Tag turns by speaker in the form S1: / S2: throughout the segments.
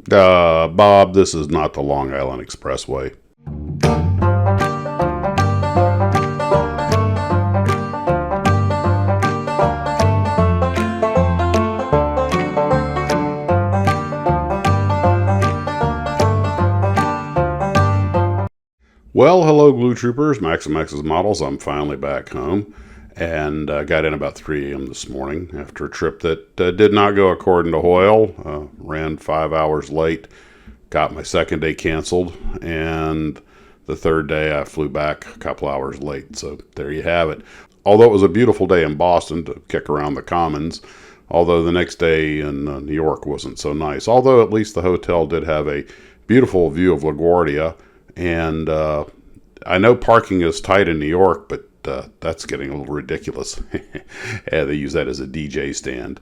S1: Bob, this is not the Long Island Expressway. Well, hello, Glue Troopers, Max and Max's Models. I'm finally back home and got in about 3 a.m. this morning after a trip that did not go according to Hoyle. Ran 5 hours late, got my second day canceled, and the third day I flew back a couple hours late. So there you have it. Although it was a beautiful day in Boston to kick around the Commons, although the next day in New York wasn't so nice. Although at least the hotel did have a beautiful view of LaGuardia. And I know parking is tight in New York, but that's getting a little ridiculous. Yeah, they use that as a DJ stand.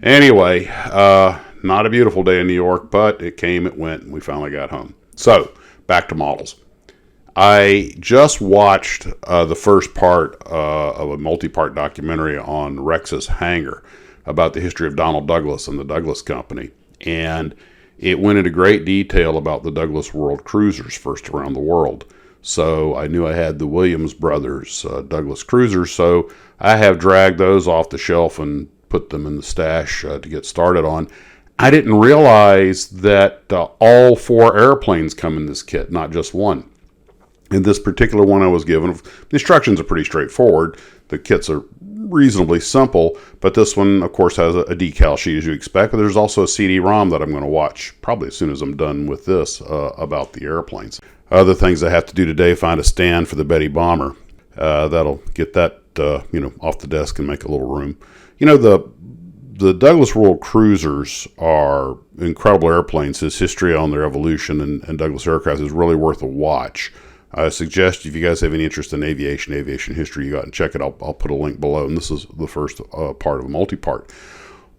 S1: Anyway, not a beautiful day in New York, but it came, it went, and we finally got home. So, back to models. I just watched the first part of a multi-part documentary on Rex's hangar about the history of Donald Douglas and the Douglas Company. And it went into great detail about the Douglas World Cruisers first around the world. So I knew I had the Williams Brothers Douglas Cruisers, so I have dragged those off the shelf and put them in the stash to get started on. I didn't realize that all 4 airplanes come in this kit, not just one. In this particular one I was given, the instructions are pretty straightforward. The kits are reasonably simple, but this one, of course, has a decal sheet as you expect, but there's also a CD-ROM that I'm going to watch probably as soon as I'm done with this about the airplanes. Other things I have to do today, find a stand for the Betty Bomber. That'll get that off the desk and make a little room. The Douglas World Cruisers are incredible airplanes. His history on their evolution and Douglas aircraft is really worth a watch. I suggest if you guys have any interest in aviation history, you go out and check it. I'll put a link below, and this is the first part of a multi-part.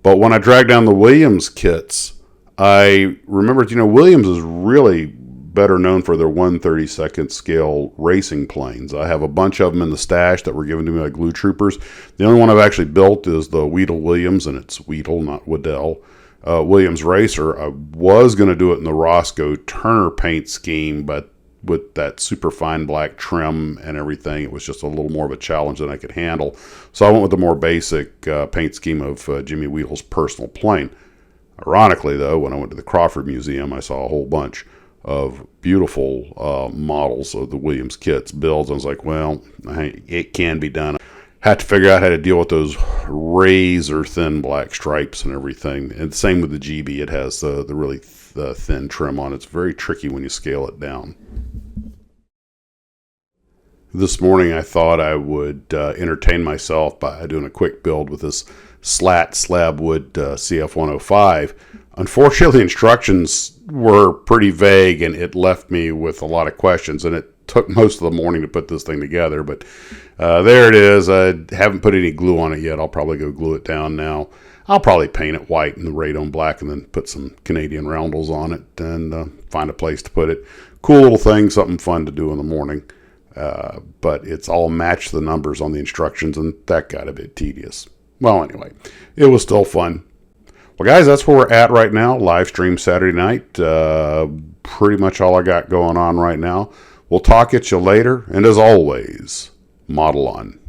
S1: But when I dragged down the Williams kits, I remembered, Williams is really better known for their 1/32nd scale racing planes. I have a bunch of them in the stash that were given to me by Glue Troopers. The only one I've actually built is the Weedle Williams, and it's Weedle, not Waddell. Williams Racer. I was going to do it in the Roscoe Turner paint scheme, but with that super fine black trim and everything, it was just a little more of a challenge than I could handle. So I went with the more basic paint scheme of Jimmy Weedle's personal plane. Ironically, though, when I went to the Crawford Museum, I saw a whole bunch of beautiful models of the Williams kits, builds. I was like, well, it can be done. Had to figure out how to deal with those razor thin black stripes and everything. And same with the GB. It has the really thin trim on it. It's very tricky when you scale it down. This morning I thought I would entertain myself by doing a quick build with this slat slab wood CF105. Unfortunately, the instructions were pretty vague and it left me with a lot of questions, and it took most of the morning to put this thing together, but there it is. I haven't put any glue on it yet. I'll probably go glue it down now. I'll probably paint it white and the radome black and then put some Canadian roundels on it and find a place to put it. Cool little thing, something fun to do in the morning. But it's all matched the numbers on the instructions, and that got a bit tedious. Well, anyway, it was still fun. Well, guys, that's where we're at right now. Live stream Saturday night. Pretty much all I got going on right now. We'll talk at you later, and as always, model on.